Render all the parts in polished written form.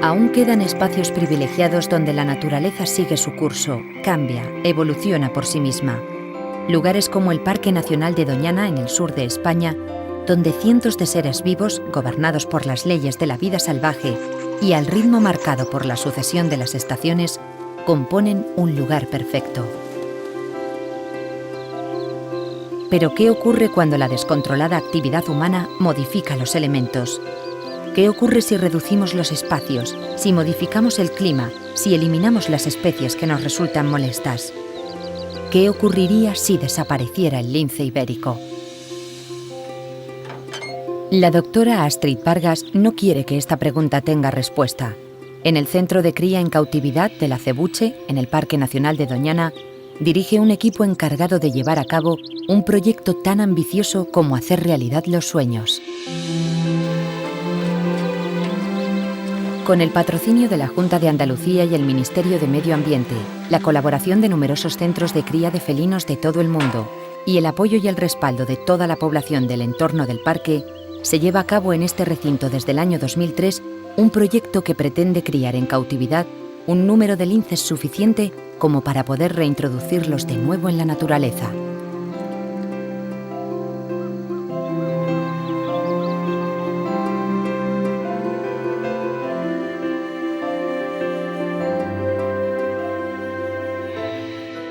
Aún quedan espacios privilegiados donde la naturaleza sigue su curso, cambia, evoluciona por sí misma. Lugares como el Parque Nacional de Doñana, en el sur de España, donde cientos de seres vivos, gobernados por las leyes de la vida salvaje y al ritmo marcado por la sucesión de las estaciones, componen un lugar perfecto. Pero ¿qué ocurre cuando la descontrolada actividad humana modifica los elementos? ¿Qué ocurre si reducimos los espacios, si modificamos el clima, si eliminamos las especies que nos resultan molestas? ¿Qué ocurriría si desapareciera el lince ibérico? La doctora Astrid Vargas no quiere que esta pregunta tenga respuesta. En el Centro de Cría en Cautividad de la Acebuche, en el Parque Nacional de Doñana, dirige un equipo encargado de llevar a cabo un proyecto tan ambicioso como hacer realidad los sueños. Con el patrocinio de la Junta de Andalucía y el Ministerio de Medio Ambiente, la colaboración de numerosos centros de cría de felinos de todo el mundo y el apoyo y el respaldo de toda la población del entorno del parque, se lleva a cabo en este recinto desde el año 2003 un proyecto que pretende criar en cautividad un número de linces suficiente como para poder reintroducirlos de nuevo en la naturaleza.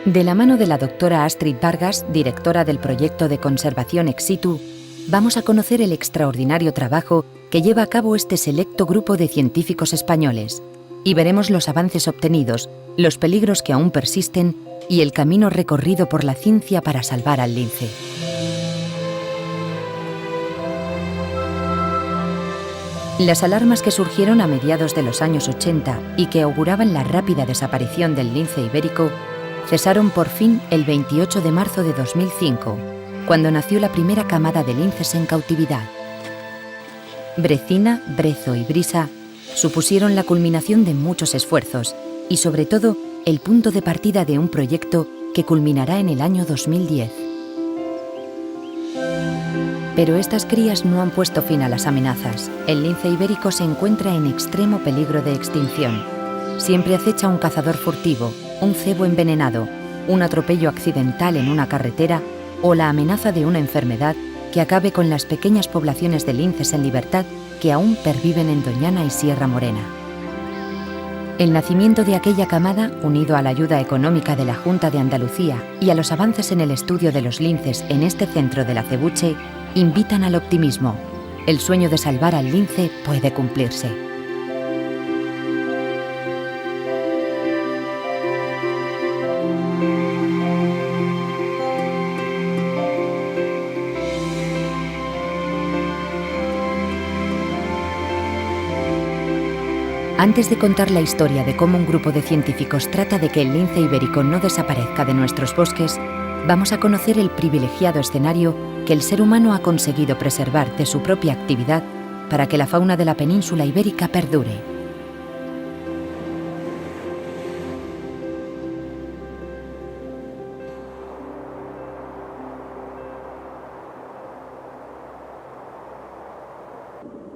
De la mano de la doctora Astrid Vargas, directora del proyecto de conservación Ex Situ, vamos a conocer el extraordinario trabajo que lleva a cabo este selecto grupo de científicos españoles y veremos los avances obtenidos, los peligros que aún persisten y el camino recorrido por la ciencia para salvar al lince. Las alarmas que surgieron a mediados de los años 80 y que auguraban la rápida desaparición del lince ibérico cesaron por fin el 28 de marzo de 2005, cuando nació la primera camada de linces en cautividad. Brecina, Brezo y Brisa supusieron la culminación de muchos esfuerzos y, sobre todo, el punto de partida de un proyecto que culminará en el año 2010. Pero estas crías no han puesto fin a las amenazas. El lince ibérico se encuentra en extremo peligro de extinción. Siempre acecha un cazador furtivo, un cebo envenenado, un atropello accidental en una carretera o la amenaza de una enfermedad que acabe con las pequeñas poblaciones de linces en libertad que aún perviven en Doñana y Sierra Morena. El nacimiento de aquella camada, unido a la ayuda económica de la Junta de Andalucía y a los avances en el estudio de los linces en este centro de la Acebuche, invitan al optimismo. El sueño de salvar al lince puede cumplirse. Antes de contar la historia de cómo un grupo de científicos trata de que el lince ibérico no desaparezca de nuestros bosques, vamos a conocer el privilegiado escenario que el ser humano ha conseguido preservar de su propia actividad para que la fauna de la península ibérica perdure.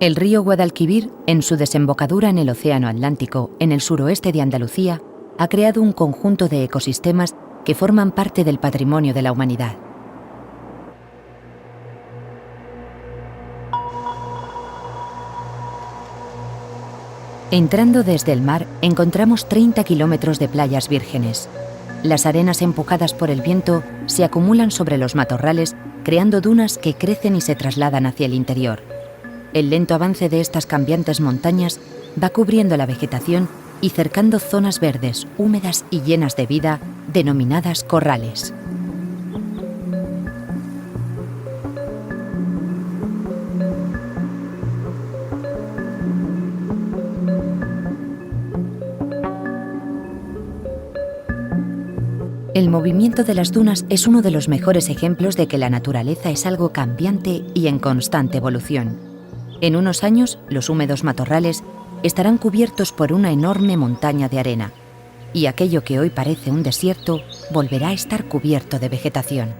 El río Guadalquivir, en su desembocadura en el Océano Atlántico, en el suroeste de Andalucía, ha creado un conjunto de ecosistemas que forman parte del patrimonio de la humanidad. Entrando desde el mar, encontramos 30 kilómetros de playas vírgenes. Las arenas empujadas por el viento se acumulan sobre los matorrales, creando dunas que crecen y se trasladan hacia el interior. El lento avance de estas cambiantes montañas va cubriendo la vegetación y cercando zonas verdes, húmedas y llenas de vida, denominadas corrales. El movimiento de las dunas es uno de los mejores ejemplos de que la naturaleza es algo cambiante y en constante evolución. En unos años, los húmedos matorrales estarán cubiertos por una enorme montaña de arena, y aquello que hoy parece un desierto volverá a estar cubierto de vegetación.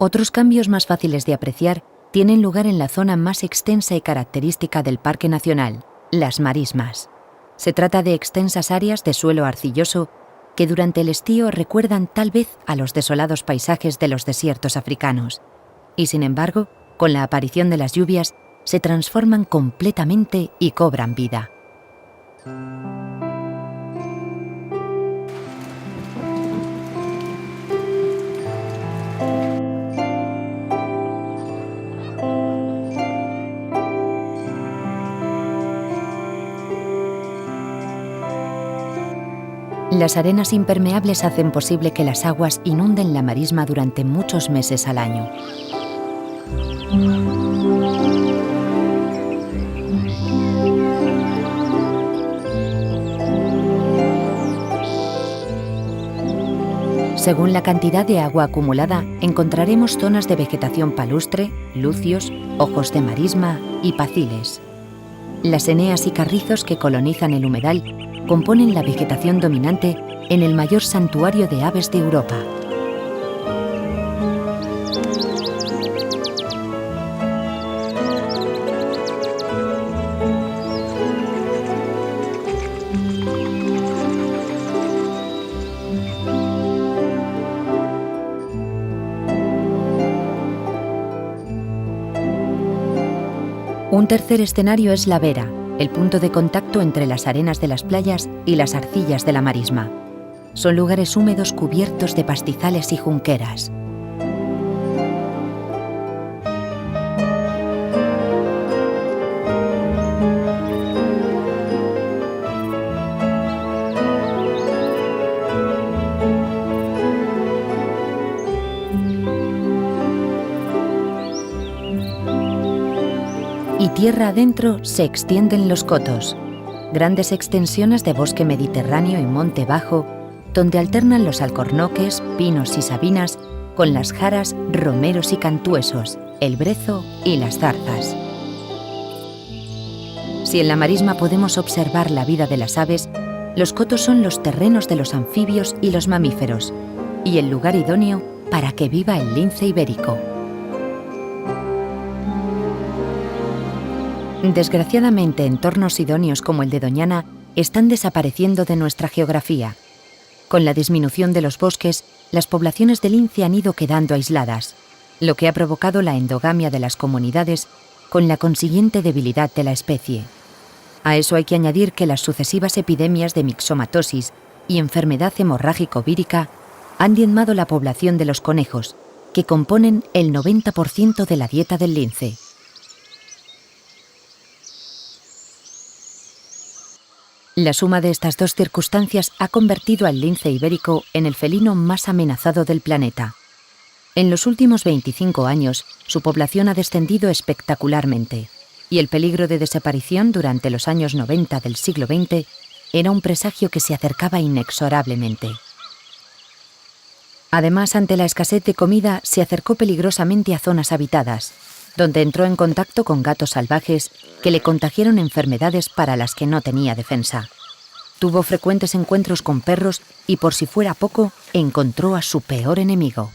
Otros cambios más fáciles de apreciar tienen lugar en la zona más extensa y característica del Parque Nacional, las marismas. Se trata de extensas áreas de suelo arcilloso que durante el estío recuerdan tal vez a los desolados paisajes de los desiertos africanos, y sin embargo, con la aparición de las lluvias, se transforman completamente y cobran vida. Las arenas impermeables hacen posible que las aguas inunden la marisma durante muchos meses al año. Según la cantidad de agua acumulada, encontraremos zonas de vegetación palustre, lucios, ojos de marisma y paciles. Las eneas y carrizos que colonizan el humedal componen la vegetación dominante en el mayor santuario de aves de Europa. Un tercer escenario es la vera, el punto de contacto entre las arenas de las playas y las arcillas de la marisma. Son lugares húmedos cubiertos de pastizales y junqueras. Y tierra adentro se extienden los cotos, grandes extensiones de bosque mediterráneo y monte bajo, donde alternan los alcornoques, pinos y sabinas con las jaras, romeros y cantuesos, el brezo y las zarzas. Si en la marisma podemos observar la vida de las aves, los cotos son los terrenos de los anfibios y los mamíferos, y el lugar idóneo para que viva el lince ibérico. Desgraciadamente, entornos idóneos como el de Doñana están desapareciendo de nuestra geografía. Con la disminución de los bosques, las poblaciones de lince han ido quedando aisladas, lo que ha provocado la endogamia de las comunidades con la consiguiente debilidad de la especie. A eso hay que añadir que las sucesivas epidemias de mixomatosis y enfermedad hemorrágico-vírica han diezmado la población de los conejos, que componen el 90% de la dieta del lince. La suma de estas dos circunstancias ha convertido al lince ibérico en el felino más amenazado del planeta. En los últimos 25 años, su población ha descendido espectacularmente, y el peligro de desaparición durante los años 90 del siglo XX era un presagio que se acercaba inexorablemente. Además, ante la escasez de comida, se acercó peligrosamente a zonas habitadas, donde entró en contacto con gatos salvajes que le contagiaron enfermedades para las que no tenía defensa. Tuvo frecuentes encuentros con perros y, por si fuera poco, encontró a su peor enemigo.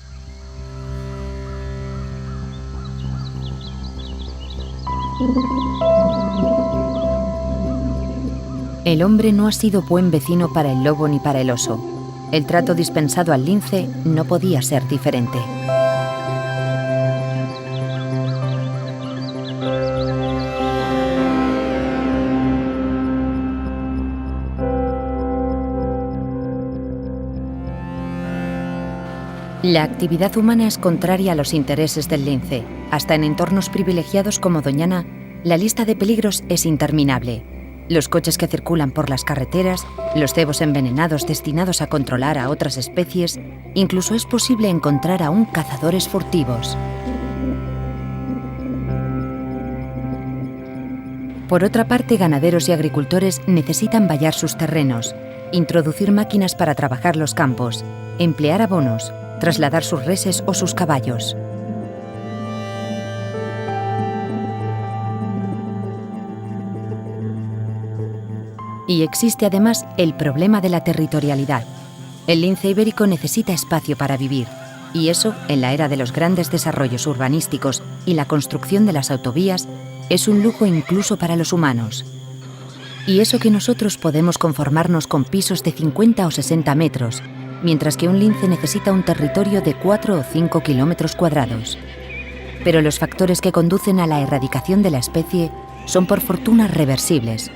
El hombre no ha sido buen vecino para el lobo ni para el oso. El trato dispensado al lince no podía ser diferente. La actividad humana es contraria a los intereses del lince. Hasta en entornos privilegiados como Doñana, la lista de peligros es interminable. Los coches que circulan por las carreteras, los cebos envenenados destinados a controlar a otras especies, incluso es posible encontrar aún cazadores furtivos. Por otra parte, ganaderos y agricultores necesitan vallar sus terrenos, introducir máquinas para trabajar los campos, emplear abonos, trasladar sus reses o sus caballos. Y existe además el problema de la territorialidad. El lince ibérico necesita espacio para vivir. Y eso, en la era de los grandes desarrollos urbanísticos y la construcción de las autovías, es un lujo incluso para los humanos. Y eso que nosotros podemos conformarnos con pisos de 50 o 60 metros, mientras que un lince necesita un territorio de 4 o 5 kilómetros cuadrados. Pero los factores que conducen a la erradicación de la especie son por fortuna reversibles.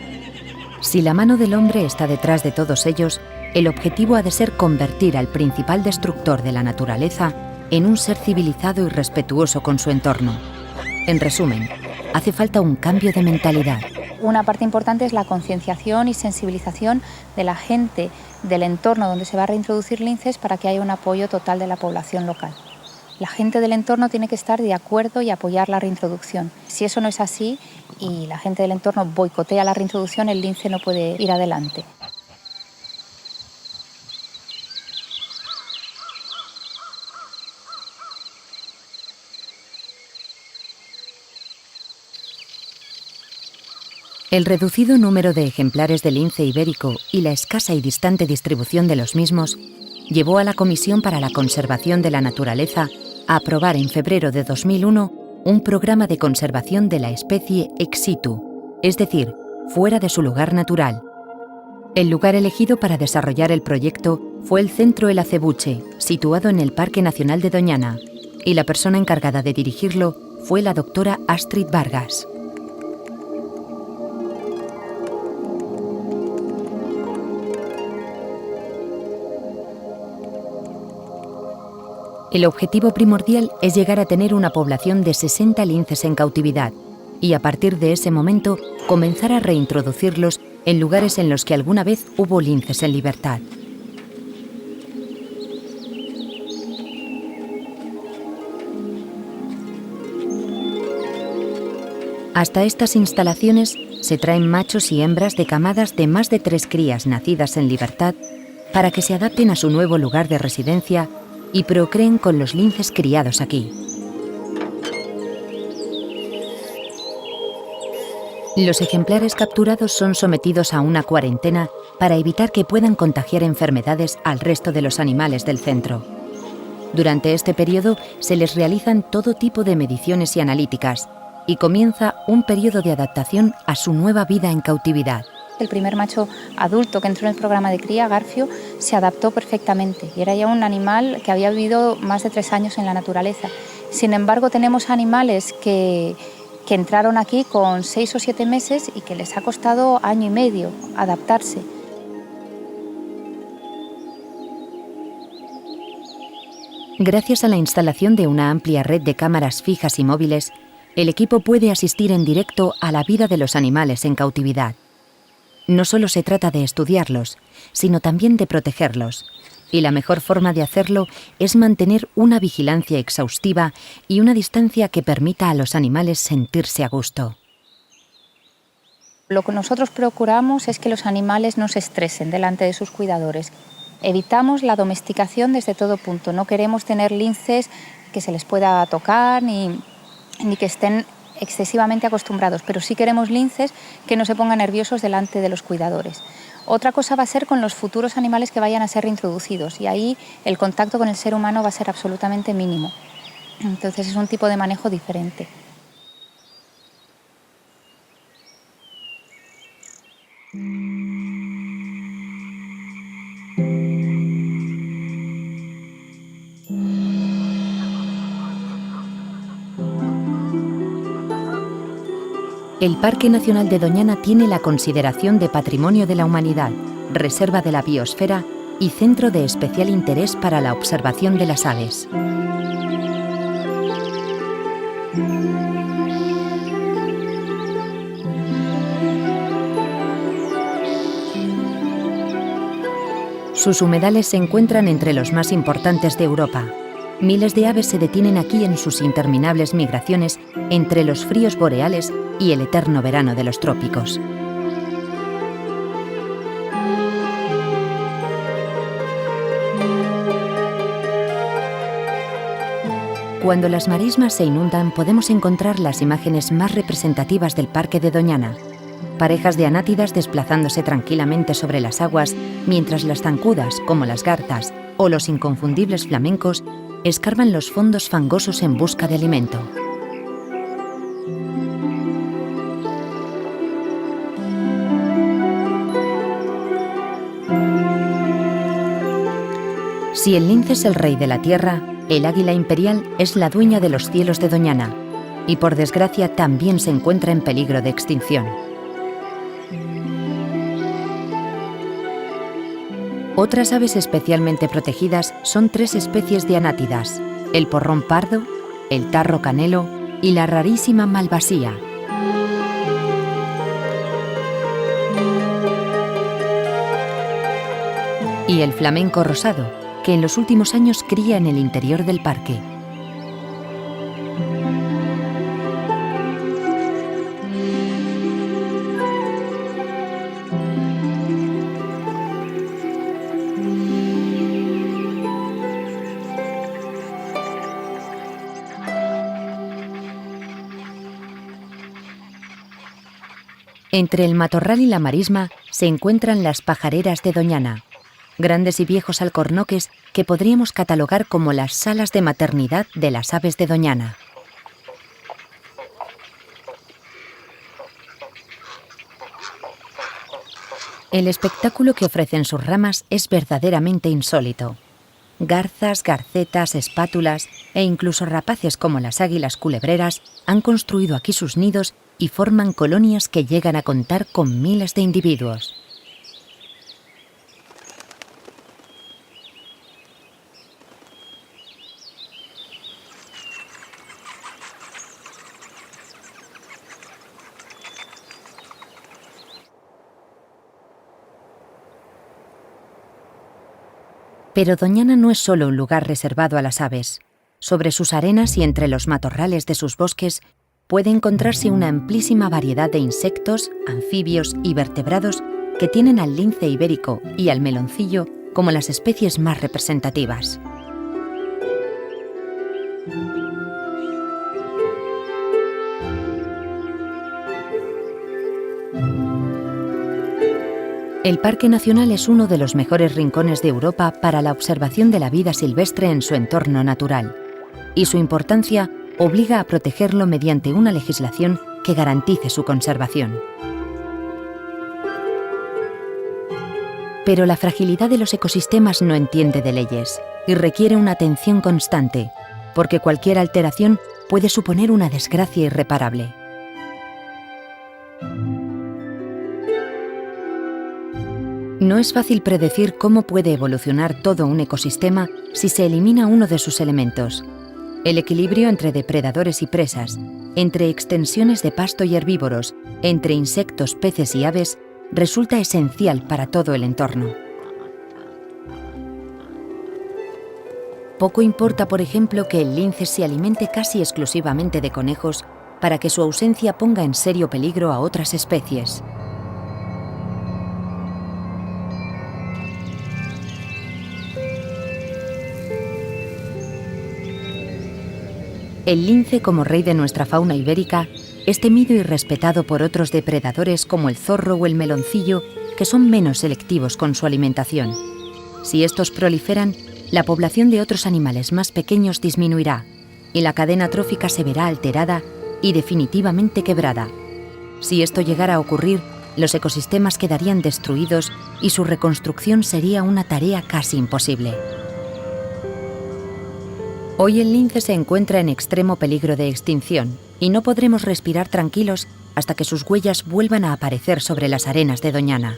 Si la mano del hombre está detrás de todos ellos, el objetivo ha de ser convertir al principal destructor de la naturaleza en un ser civilizado y respetuoso con su entorno. En resumen, hace falta un cambio de mentalidad. Una parte importante es la concienciación y sensibilización de la gente del entorno donde se va a reintroducir linces para que haya un apoyo total de la población local. La gente del entorno tiene que estar de acuerdo y apoyar la reintroducción. Si eso no es así y la gente del entorno boicotea la reintroducción, el lince no puede ir adelante. El reducido número de ejemplares del lince ibérico y la escasa y distante distribución de los mismos llevó a la Comisión para la Conservación de la Naturaleza a aprobar en febrero de 2001 un programa de conservación de la especie ex situ, es decir, fuera de su lugar natural. El lugar elegido para desarrollar el proyecto fue el Centro El Acebuche, situado en el Parque Nacional de Doñana, y la persona encargada de dirigirlo fue la doctora Astrid Vargas. El objetivo primordial es llegar a tener una población de 60 linces en cautividad y a partir de ese momento comenzar a reintroducirlos en lugares en los que alguna vez hubo linces en libertad. Hasta estas instalaciones se traen machos y hembras de camadas de más de 3 crías nacidas en libertad para que se adapten a su nuevo lugar de residencia y procreen con los linces criados aquí. Los ejemplares capturados son sometidos a una cuarentena para evitar que puedan contagiar enfermedades al resto de los animales del centro. Durante este periodo se les realizan todo tipo de mediciones y analíticas y comienza un periodo de adaptación a su nueva vida en cautividad. El primer macho adulto que entró en el programa de cría, Garfio, se adaptó perfectamente y era ya un animal que había vivido más de 3 años en la naturaleza. Sin embargo, tenemos animales que entraron aquí con 6 o 7 meses y que les ha costado 1 año y medio adaptarse. Gracias a la instalación de una amplia red de cámaras fijas y móviles, el equipo puede asistir en directo a la vida de los animales en cautividad. No solo se trata de estudiarlos, sino también de protegerlos, y la mejor forma de hacerlo es mantener una vigilancia exhaustiva y una distancia que permita a los animales sentirse a gusto. Lo que nosotros procuramos es que los animales no se estresen delante de sus cuidadores. Evitamos la domesticación desde todo punto. No queremos tener linces que se les pueda tocar ni que estén excesivamente acostumbrados, pero sí queremos linces que no se pongan nerviosos delante de los cuidadores. Otra cosa va a ser con los futuros animales que vayan a ser reintroducidos y ahí el contacto con el ser humano va a ser absolutamente mínimo. Entonces es un tipo de manejo diferente. El Parque Nacional de Doñana tiene la consideración de Patrimonio de la Humanidad, Reserva de la Biosfera y Centro de Especial Interés para la Observación de las Aves. Sus humedales se encuentran entre los más importantes de Europa. Miles de aves se detienen aquí en sus interminables migraciones entre los fríos boreales y el eterno verano de los trópicos. Cuando las marismas se inundan, podemos encontrar las imágenes más representativas del Parque de Doñana. Parejas de anátidas desplazándose tranquilamente sobre las aguas, mientras las zancudas, como las garzas o los inconfundibles flamencos, escarban los fondos fangosos en busca de alimento. Si el lince es el rey de la tierra, el águila imperial es la dueña de los cielos de Doñana, y por desgracia también se encuentra en peligro de extinción. Otras aves especialmente protegidas son 3 especies de anátidas: el porrón pardo, el tarro canelo y la rarísima malvasía. Y el flamenco rosado, que en los últimos años cría en el interior del parque. Entre el matorral y la marisma se encuentran las pajareras de Doñana, grandes y viejos alcornoques que podríamos catalogar como las salas de maternidad de las aves de Doñana. El espectáculo que ofrecen sus ramas es verdaderamente insólito. Garzas, garcetas, espátulas e incluso rapaces como las águilas culebreras han construido aquí sus nidos y forman colonias que llegan a contar con miles de individuos. Pero Doñana no es solo un lugar reservado a las aves. Sobre sus arenas y entre los matorrales de sus bosques puede encontrarse una amplísima variedad de insectos, anfibios y vertebrados que tienen al lince ibérico y al meloncillo como las especies más representativas. El Parque Nacional es uno de los mejores rincones de Europa para la observación de la vida silvestre en su entorno natural, y su importancia obliga a protegerlo mediante una legislación que garantice su conservación. Pero la fragilidad de los ecosistemas no entiende de leyes y requiere una atención constante, porque cualquier alteración puede suponer una desgracia irreparable. No es fácil predecir cómo puede evolucionar todo un ecosistema si se elimina uno de sus elementos. El equilibrio entre depredadores y presas, entre extensiones de pasto y herbívoros, entre insectos, peces y aves, resulta esencial para todo el entorno. Poco importa, por ejemplo, que el lince se alimente casi exclusivamente de conejos para que su ausencia ponga en serio peligro a otras especies. El lince, como rey de nuestra fauna ibérica, es temido y respetado por otros depredadores como el zorro o el meloncillo, que son menos selectivos con su alimentación. Si estos proliferan, la población de otros animales más pequeños disminuirá y la cadena trófica se verá alterada y definitivamente quebrada. Si esto llegara a ocurrir, los ecosistemas quedarían destruidos y su reconstrucción sería una tarea casi imposible. Hoy el lince se encuentra en extremo peligro de extinción y no podremos respirar tranquilos hasta que sus huellas vuelvan a aparecer sobre las arenas de Doñana.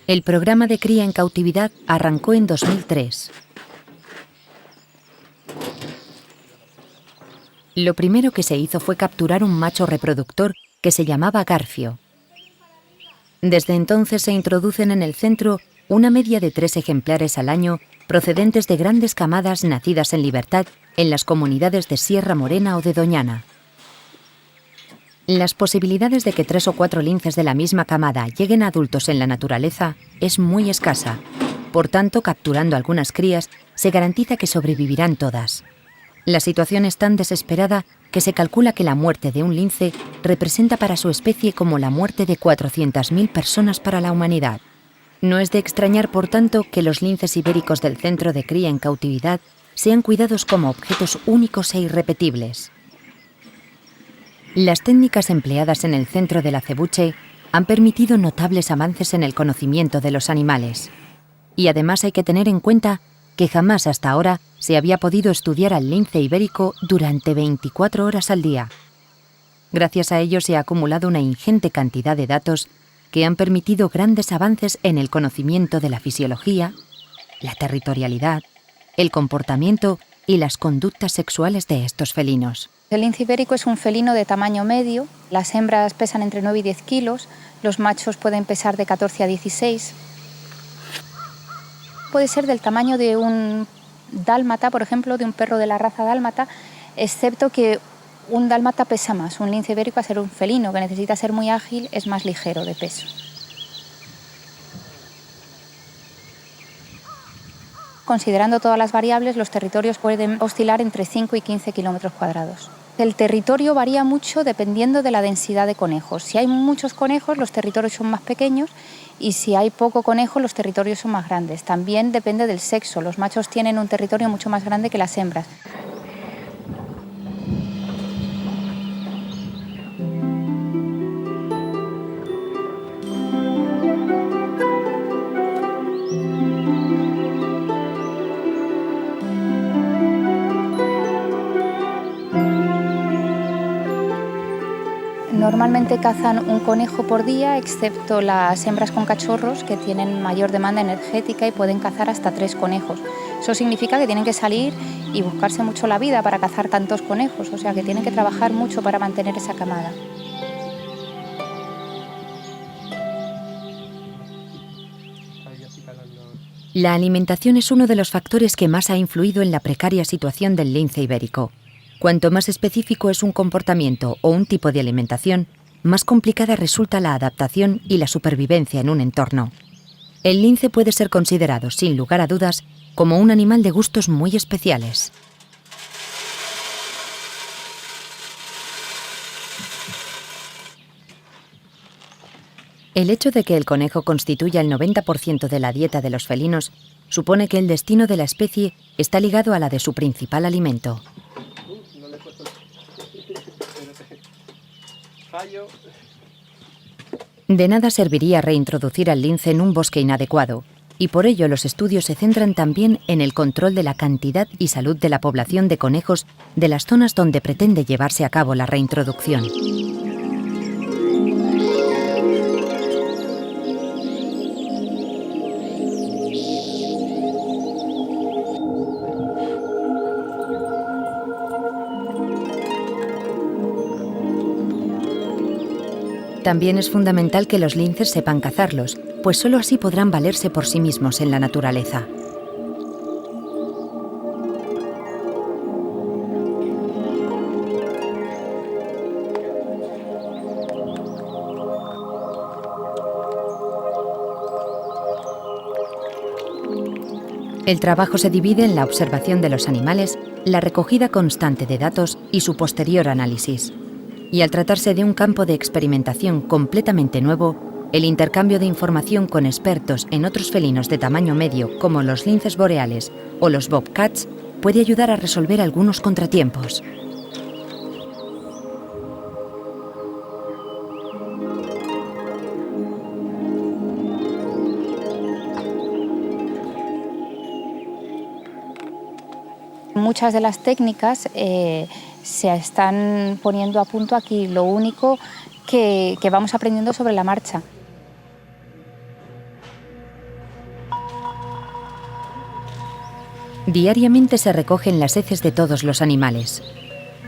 El programa de cría en cautividad arrancó en 2003. Lo primero que se hizo fue capturar un macho reproductor que se llamaba Garfio. Desde entonces se introducen en el centro una media de 3 ejemplares al año procedentes de grandes camadas nacidas en libertad en las comunidades de Sierra Morena o de Doñana. Las posibilidades de que 3 o 4 linces de la misma camada lleguen a adultos en la naturaleza es muy escasa. Por tanto, capturando algunas crías, se garantiza que sobrevivirán todas. La situación es tan desesperada que se calcula que la muerte de un lince representa para su especie como la muerte de 400.000 personas para la humanidad. No es de extrañar, por tanto, que los linces ibéricos del centro de cría en cautividad sean cuidados como objetos únicos e irrepetibles. Las técnicas empleadas en el centro del acebuche han permitido notables avances en el conocimiento de los animales. Y además hay que tener en cuenta que jamás hasta ahora se había podido estudiar al lince ibérico durante 24 horas al día. Gracias a ello se ha acumulado una ingente cantidad de datos que han permitido grandes avances en el conocimiento de la fisiología, la territorialidad, el comportamiento y las conductas sexuales de estos felinos. El lince ibérico es un felino de tamaño medio. Las hembras pesan entre 9 y 10 kilos, los machos pueden pesar de 14 a 16. Puede ser del tamaño de un dálmata, por ejemplo, de un perro de la raza dálmata, excepto que un dálmata pesa más. Un lince ibérico, al ser un felino que necesita ser muy ágil, es más ligero de peso. Considerando todas las variables, los territorios pueden oscilar entre 5 y 15 kilómetros cuadrados. El territorio varía mucho dependiendo de la densidad de conejos. Si hay muchos conejos, los territorios son más pequeños, y si hay poco conejo, los territorios son más grandes. También depende del sexo. Los machos tienen un territorio mucho más grande que las hembras. Normalmente cazan un conejo por día, excepto las hembras con cachorros, que tienen mayor demanda energética y pueden cazar hasta 3 conejos. Eso significa que tienen que salir y buscarse mucho la vida para cazar tantos conejos, o sea que tienen que trabajar mucho para mantener esa camada. La alimentación es uno de los factores que más ha influido en la precaria situación del lince ibérico. Cuanto más específico es un comportamiento o un tipo de alimentación, más complicada resulta la adaptación y la supervivencia en un entorno. El lince puede ser considerado, sin lugar a dudas, como un animal de gustos muy especiales. El hecho de que el conejo constituya el 90% de la dieta de los felinos supone que el destino de la especie está ligado a la de su principal alimento. De nada serviría reintroducir al lince en un bosque inadecuado, y por ello los estudios se centran también en el control de la cantidad y salud de la población de conejos de las zonas donde pretende llevarse a cabo la reintroducción. También es fundamental que los linces sepan cazarlos, pues solo así podrán valerse por sí mismos en la naturaleza. El trabajo se divide en la observación de los animales, la recogida constante de datos y su posterior análisis. Y al tratarse de un campo de experimentación completamente nuevo, el intercambio de información con expertos en otros felinos de tamaño medio, como los linces boreales o los bobcats, puede ayudar a resolver algunos contratiempos. Muchas de las técnicas se están poniendo a punto aquí, lo único que vamos aprendiendo sobre la marcha. Diariamente se recogen las heces de todos los animales.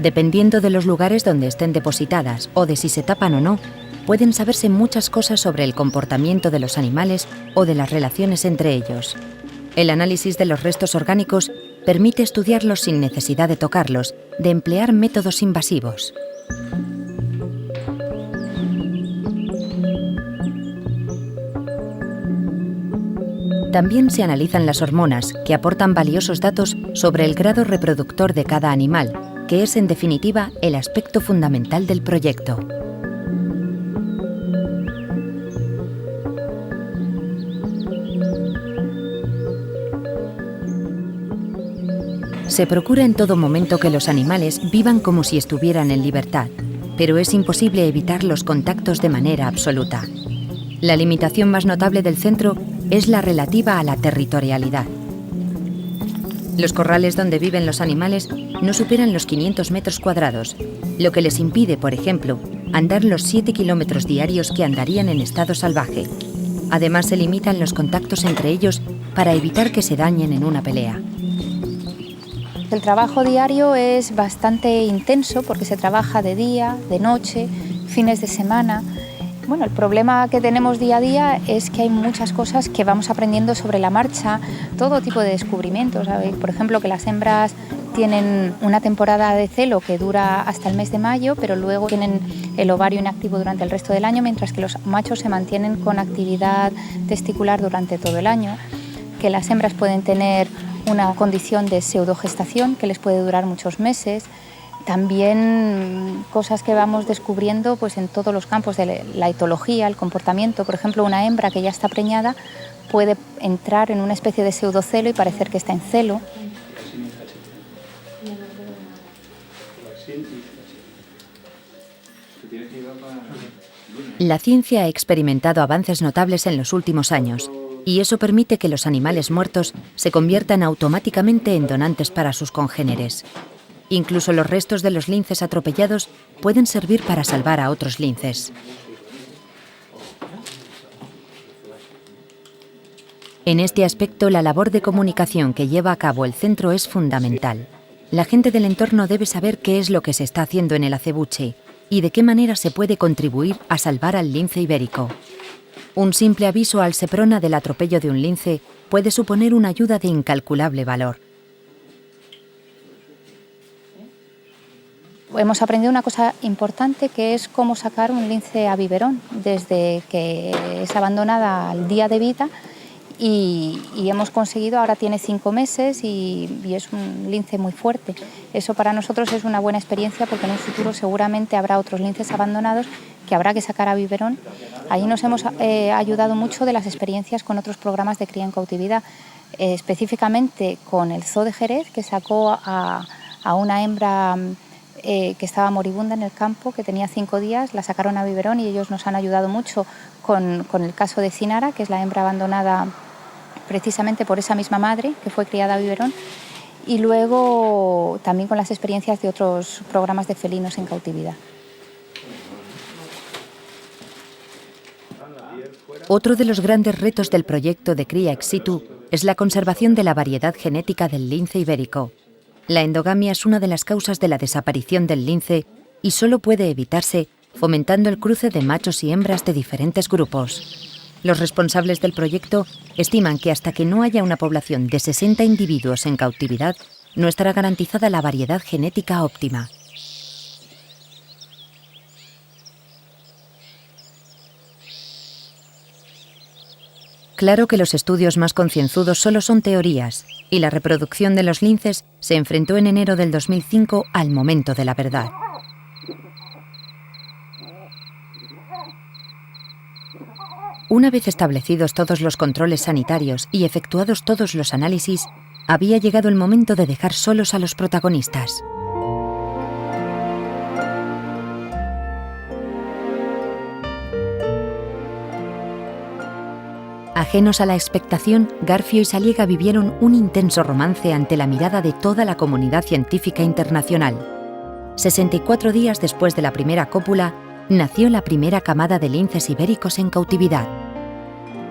Dependiendo de los lugares donde estén depositadas o de si se tapan o no, pueden saberse muchas cosas sobre el comportamiento de los animales o de las relaciones entre ellos. El análisis de los restos orgánicos permite estudiarlos sin necesidad de tocarlos, de emplear métodos invasivos. También se analizan las hormonas, que aportan valiosos datos sobre el grado reproductor de cada animal, que es en definitiva el aspecto fundamental del proyecto. Se procura en todo momento que los animales vivan como si estuvieran en libertad, pero es imposible evitar los contactos de manera absoluta. La limitación más notable del centro es la relativa a la territorialidad. Los corrales donde viven los animales no superan los 500 metros cuadrados, lo que les impide, por ejemplo, andar los 7 kilómetros diarios que andarían en estado salvaje. Además, se limitan los contactos entre ellos para evitar que se dañen en una pelea. El trabajo diario es bastante intenso porque se trabaja de día, de noche, fines de semana. Bueno, el problema que tenemos día a día es que hay muchas cosas que vamos aprendiendo sobre la marcha, todo tipo de descubrimientos, ¿sabes? Por ejemplo, que las hembras tienen una temporada de celo que dura hasta el mes de mayo, pero luego tienen el ovario inactivo durante el resto del año, mientras que los machos se mantienen con actividad testicular durante todo el año, que las hembras pueden tener una condición de pseudogestación que les puede durar muchos meses. También cosas que vamos descubriendo pues, en todos los campos de la etología, el comportamiento. Por ejemplo, una hembra que ya está preñada puede entrar en una especie de pseudocelo y parecer que está en celo. La ciencia ha experimentado avances notables en los últimos años, y eso permite que los animales muertos se conviertan automáticamente en donantes para sus congéneres. Incluso los restos de los linces atropellados pueden servir para salvar a otros linces. En este aspecto, la labor de comunicación que lleva a cabo el centro es fundamental. La gente del entorno debe saber qué es lo que se está haciendo en el acebuche y de qué manera se puede contribuir a salvar al lince ibérico. Un simple aviso al Seprona del atropello de un lince puede suponer una ayuda de incalculable valor. Hemos aprendido una cosa importante que es cómo sacar un lince a biberón desde que es abandonada al día de vida y hemos conseguido, ahora tiene 5 meses y es un lince muy fuerte. Eso para nosotros es una buena experiencia porque en un futuro seguramente habrá otros linces abandonados que habrá que sacar a biberón. Ahí nos hemos ayudado mucho de las experiencias con otros programas de cría en cautividad, específicamente con el Zoo de Jerez, que sacó a una hembra que estaba moribunda en el campo, que tenía 5 días, la sacaron a biberón y ellos nos han ayudado mucho con el caso de Cinara, que es la hembra abandonada precisamente por esa misma madre que fue criada a biberón, y luego también con las experiencias de otros programas de felinos en cautividad. Otro de los grandes retos del proyecto de cría ex situ es la conservación de la variedad genética del lince ibérico. La endogamia es una de las causas de la desaparición del lince y solo puede evitarse fomentando el cruce de machos y hembras de diferentes grupos. Los responsables del proyecto estiman que hasta que no haya una población de 60 individuos en cautividad, no estará garantizada la variedad genética óptima. Claro que los estudios más concienzudos solo son teorías, y la reproducción de los linces se enfrentó en enero del 2005 al momento de la verdad. Una vez establecidos todos los controles sanitarios y efectuados todos los análisis, había llegado el momento de dejar solos a los protagonistas. Ajenos a la expectación, Garfio y Saliega vivieron un intenso romance ante la mirada de toda la comunidad científica internacional. 64 días después de la primera cópula, nació la primera camada de linces ibéricos en cautividad.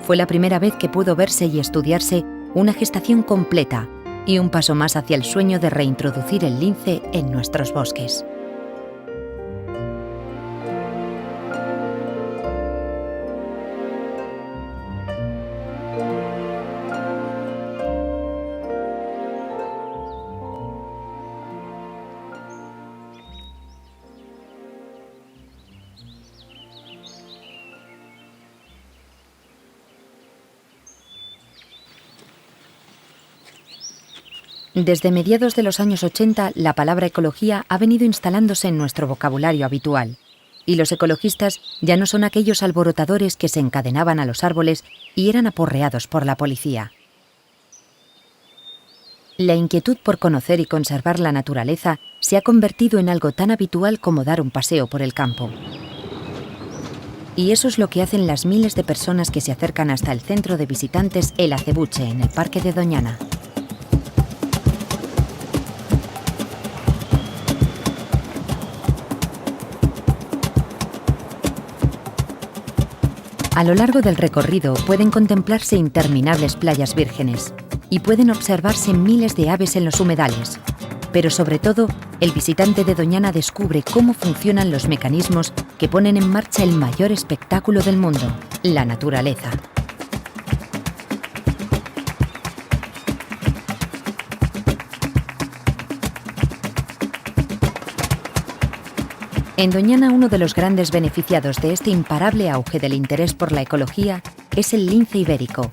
Fue la primera vez que pudo verse y estudiarse una gestación completa y un paso más hacia el sueño de reintroducir el lince en nuestros bosques. Desde mediados de los años 80, la palabra ecología ha venido instalándose en nuestro vocabulario habitual, y los ecologistas ya no son aquellos alborotadores que se encadenaban a los árboles y eran aporreados por la policía. La inquietud por conocer y conservar la naturaleza se ha convertido en algo tan habitual como dar un paseo por el campo. Y eso es lo que hacen las miles de personas que se acercan hasta el centro de visitantes El Acebuche, en el Parque de Doñana. A lo largo del recorrido pueden contemplarse interminables playas vírgenes y pueden observarse miles de aves en los humedales. Pero sobre todo, el visitante de Doñana descubre cómo funcionan los mecanismos que ponen en marcha el mayor espectáculo del mundo, la naturaleza. En Doñana, uno de los grandes beneficiados de este imparable auge del interés por la ecología es el lince ibérico.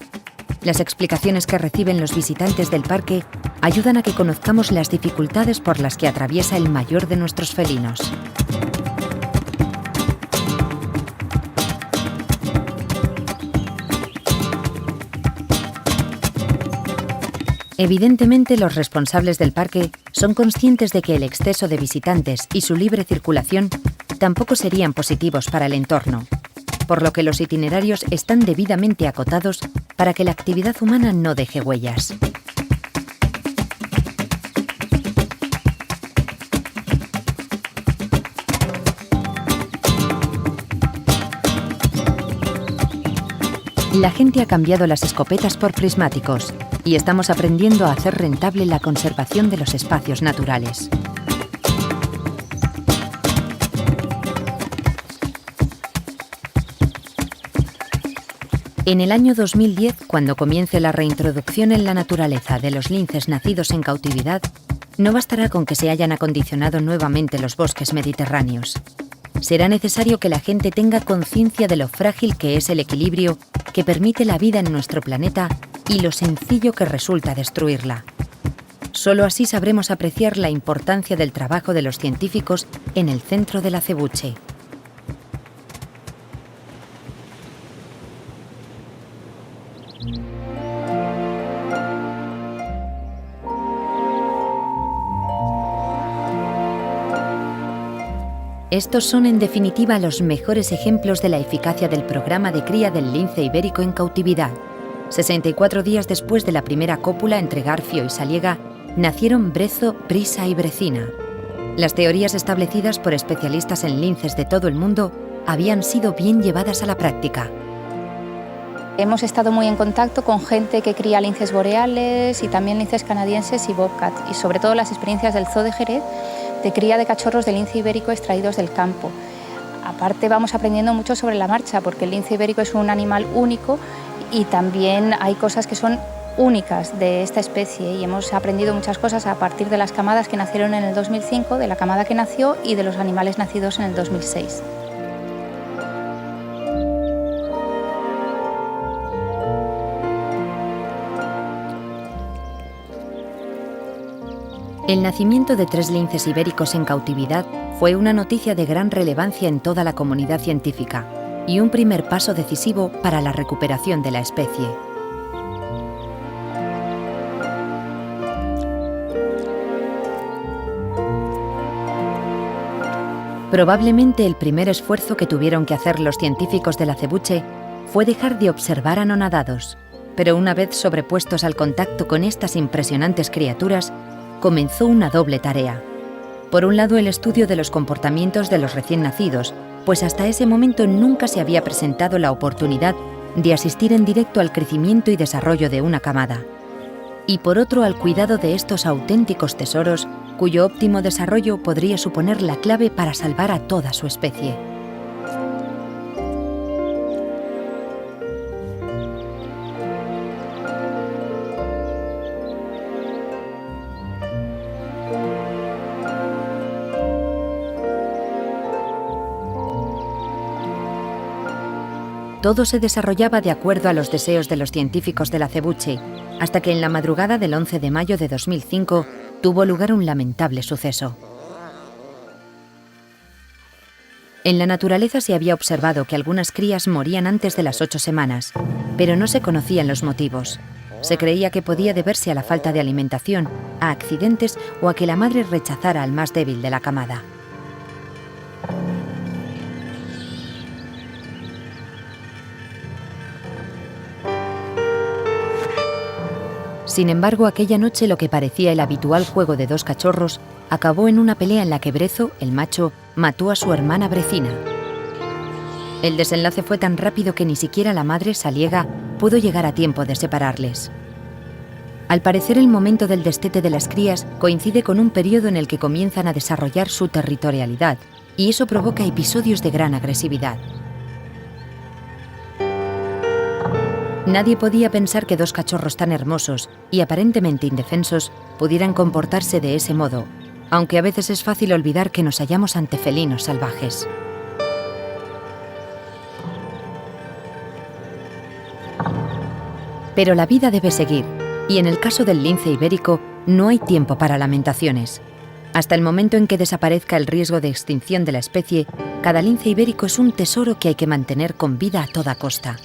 Las explicaciones que reciben los visitantes del parque ayudan a que conozcamos las dificultades por las que atraviesa el mayor de nuestros felinos. Evidentemente, los responsables del parque son conscientes de que el exceso de visitantes y su libre circulación tampoco serían positivos para el entorno, por lo que los itinerarios están debidamente acotados para que la actividad humana no deje huellas. La gente ha cambiado las escopetas por prismáticos y estamos aprendiendo a hacer rentable la conservación de los espacios naturales. En el año 2010, cuando comience la reintroducción en la naturaleza de los linces nacidos en cautividad, no bastará con que se hayan acondicionado nuevamente los bosques mediterráneos. Será necesario que la gente tenga conciencia de lo frágil que es el equilibrio que permite la vida en nuestro planeta y lo sencillo que resulta destruirla. Solo así sabremos apreciar la importancia del trabajo de los científicos en el centro del Acebuche. Estos son, en definitiva, los mejores ejemplos de la eficacia del programa de cría del lince ibérico en cautividad. 64 días después de la primera cópula entre Garfio y Saliega, nacieron Brezo, Prisa y Brecina. Las teorías establecidas por especialistas en linces de todo el mundo habían sido bien llevadas a la práctica. Hemos estado muy en contacto con gente que cría linces boreales y también linces canadienses y bobcat, y sobre todo las experiencias del Zoo de Jerez de cría de cachorros de lince ibérico extraídos del campo. Aparte, vamos aprendiendo mucho sobre la marcha, porque el lince ibérico es un animal único y también hay cosas que son únicas de esta especie, y hemos aprendido muchas cosas a partir de las camadas que nacieron en el 2005, de la camada que nació y de los animales nacidos en el 2006. El nacimiento de 3 linces ibéricos en cautividad fue una noticia de gran relevancia en toda la comunidad científica y un primer paso decisivo para la recuperación de la especie. Probablemente el primer esfuerzo que tuvieron que hacer los científicos del Acebuche fue dejar de observar anonadados, pero una vez sobrepuestos al contacto con estas impresionantes criaturas, comenzó una doble tarea. Por un lado, el estudio de los comportamientos de los recién nacidos, pues hasta ese momento nunca se había presentado la oportunidad de asistir en directo al crecimiento y desarrollo de una camada. Y por otro, al cuidado de estos auténticos tesoros, cuyo óptimo desarrollo podría suponer la clave para salvar a toda su especie. Todo se desarrollaba de acuerdo a los deseos de los científicos del Acebuche hasta que en la madrugada del 11 de mayo de 2005 tuvo lugar un lamentable suceso. En la naturaleza se había observado que algunas crías morían antes de las 8 semanas, pero no se conocían los motivos. Se creía que podía deberse a la falta de alimentación, a accidentes o a que la madre rechazara al más débil de la camada. Sin embargo, aquella noche lo que parecía el habitual juego de 2 cachorros acabó en una pelea en la que Brezo, el macho, mató a su hermana Brecina. El desenlace fue tan rápido que ni siquiera la madre, Saliega, pudo llegar a tiempo de separarles. Al parecer, el momento del destete de las crías coincide con un periodo en el que comienzan a desarrollar su territorialidad, y eso provoca episodios de gran agresividad. Nadie podía pensar que 2 cachorros tan hermosos y aparentemente indefensos pudieran comportarse de ese modo, aunque a veces es fácil olvidar que nos hallamos ante felinos salvajes. Pero la vida debe seguir, y en el caso del lince ibérico no hay tiempo para lamentaciones. Hasta el momento en que desaparezca el riesgo de extinción de la especie, cada lince ibérico es un tesoro que hay que mantener con vida a toda costa.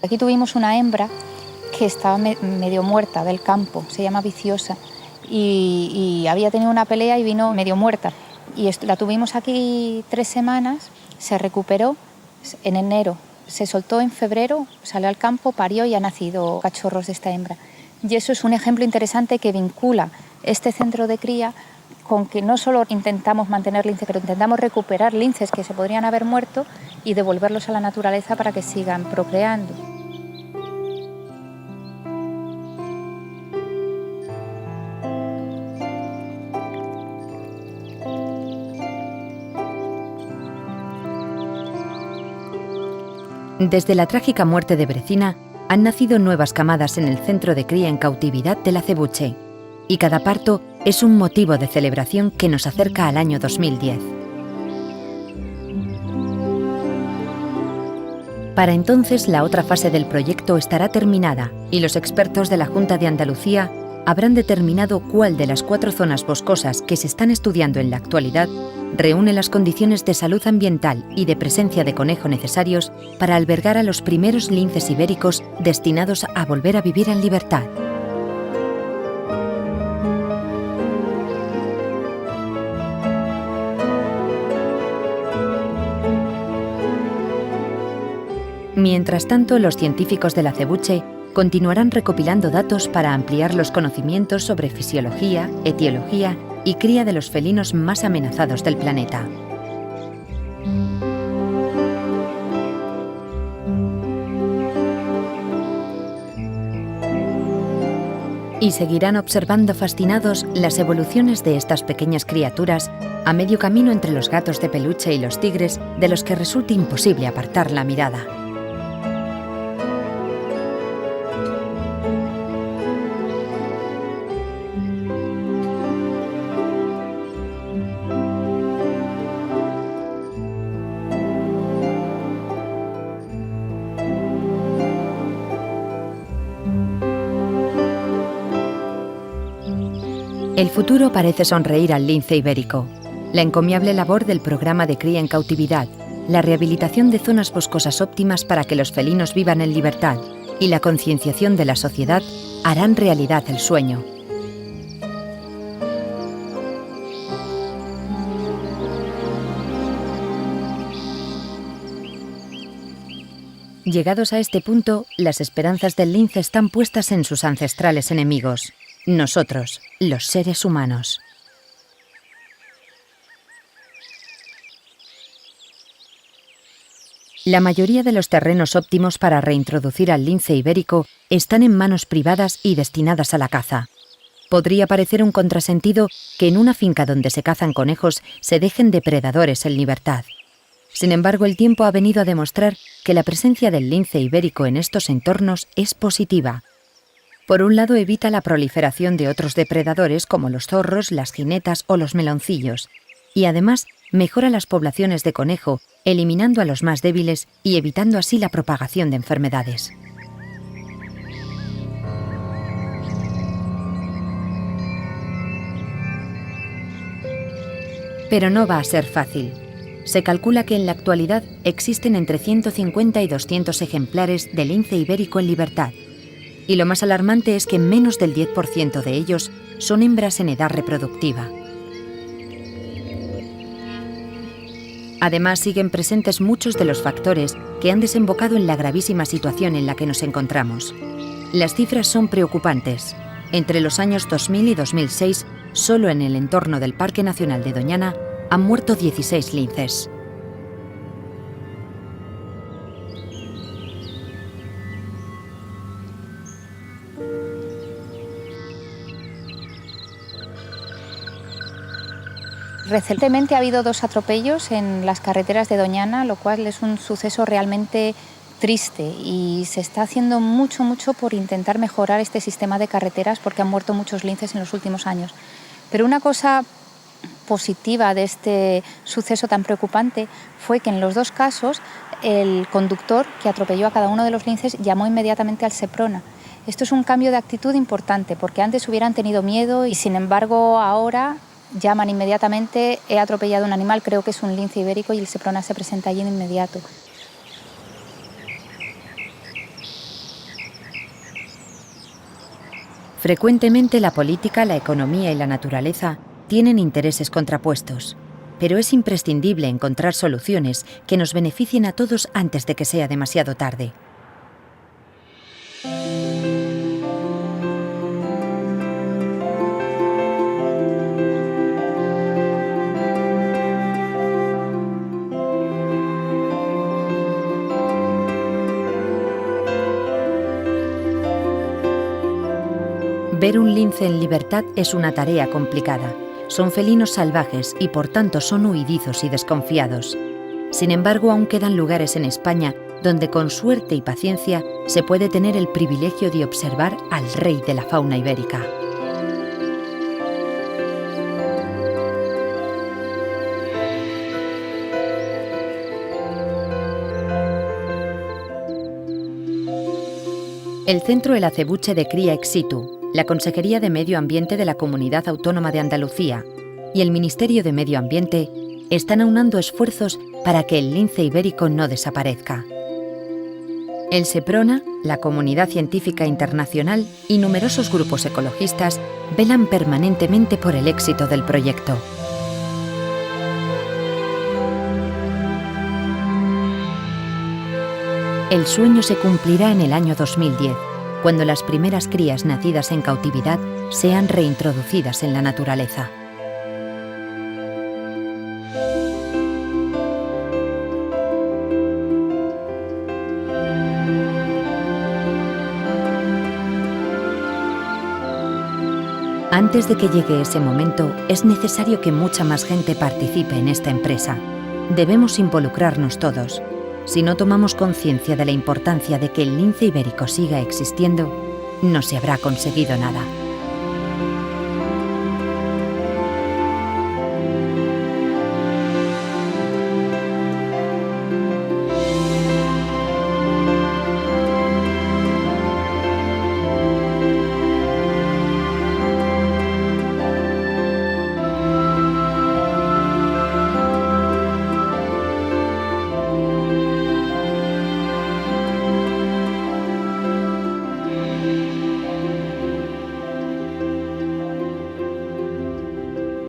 Aquí tuvimos una hembra que estaba medio muerta del campo, se llama Viciosa, y había tenido una pelea y vino medio muerta. Y la tuvimos aquí 3 semanas, se recuperó en enero, se soltó en febrero, salió al campo, parió y ha nacido cachorros de esta hembra. Y eso es un ejemplo interesante que vincula este centro de cría con que no solo intentamos mantener linces, pero intentamos recuperar linces que se podrían haber muerto y devolverlos a la naturaleza para que sigan procreando. Desde la trágica muerte de Brecina, han nacido nuevas camadas en el centro de cría en cautividad del acebuche, y cada parto es un motivo de celebración que nos acerca al año 2010. Para entonces, la otra fase del proyecto estará terminada y los expertos de la Junta de Andalucía habrán determinado cuál de las 4 zonas boscosas que se están estudiando en la actualidad reúne las condiciones de salud ambiental y de presencia de conejo necesarios para albergar a los primeros linces ibéricos destinados a volver a vivir en libertad. Mientras tanto, los científicos del acebuche continuarán recopilando datos para ampliar los conocimientos sobre fisiología, etiología y cría de los felinos más amenazados del planeta. Y seguirán observando fascinados las evoluciones de estas pequeñas criaturas a medio camino entre los gatos de peluche y los tigres, de los que resulta imposible apartar la mirada. El futuro parece sonreír al lince ibérico. La encomiable labor del programa de cría en cautividad, la rehabilitación de zonas boscosas óptimas para que los felinos vivan en libertad y la concienciación de la sociedad harán realidad el sueño. Llegados a este punto, las esperanzas del lince están puestas en sus ancestrales enemigos, nosotros, los seres humanos. La mayoría de los terrenos óptimos para reintroducir al lince ibérico están en manos privadas y destinadas a la caza. Podría parecer un contrasentido que en una finca donde se cazan conejos se dejen depredadores en libertad. Sin embargo, el tiempo ha venido a demostrar que la presencia del lince ibérico en estos entornos es positiva. Por un lado, evita la proliferación de otros depredadores como los zorros, las jinetas o los meloncillos, y además mejora las poblaciones de conejo, eliminando a los más débiles y evitando así la propagación de enfermedades. Pero no va a ser fácil. Se calcula que en la actualidad existen entre 150 y 200 ejemplares de lince ibérico en libertad. Y lo más alarmante es que menos del 10% de ellos son hembras en edad reproductiva. Además, siguen presentes muchos de los factores que han desembocado en la gravísima situación en la que nos encontramos. Las cifras son preocupantes. Entre los años 2000 y 2006, solo en el entorno del Parque Nacional de Doñana han muerto 16 linces. Recientemente ha habido 2 atropellos en las carreteras de Doñana, lo cual es un suceso realmente triste y se está haciendo mucho por intentar mejorar este sistema de carreteras porque han muerto muchos linces en los últimos años. Pero una cosa positiva de este suceso tan preocupante fue que en los 2 casos el conductor que atropelló a cada uno de los linces llamó inmediatamente al Seprona. Esto es un cambio de actitud importante porque antes hubieran tenido miedo y sin embargo ahora llaman inmediatamente: he atropellado un animal, creo que es un lince ibérico, y el Seprona se presenta allí de inmediato. Frecuentemente la política, la economía y la naturaleza tienen intereses contrapuestos, pero es imprescindible encontrar soluciones que nos beneficien a todos antes de que sea demasiado tarde. Ver un lince en libertad es una tarea complicada. Son felinos salvajes y por tanto son huidizos y desconfiados. Sin embargo, aún quedan lugares en España donde con suerte y paciencia se puede tener el privilegio de observar al rey de la fauna ibérica. El Centro El Acebuche de Cría Ex Situ, la Consejería de Medio Ambiente de la Comunidad Autónoma de Andalucía y el Ministerio de Medio Ambiente están aunando esfuerzos para que el lince ibérico no desaparezca. El Seprona, la comunidad científica internacional y numerosos grupos ecologistas velan permanentemente por el éxito del proyecto. El sueño se cumplirá en el año 2010, cuando las primeras crías nacidas en cautividad sean reintroducidas en la naturaleza. Antes de que llegue ese momento, es necesario que mucha más gente participe en esta empresa. Debemos involucrarnos todos. Si no tomamos conciencia de la importancia de que el lince ibérico siga existiendo, no se habrá conseguido nada.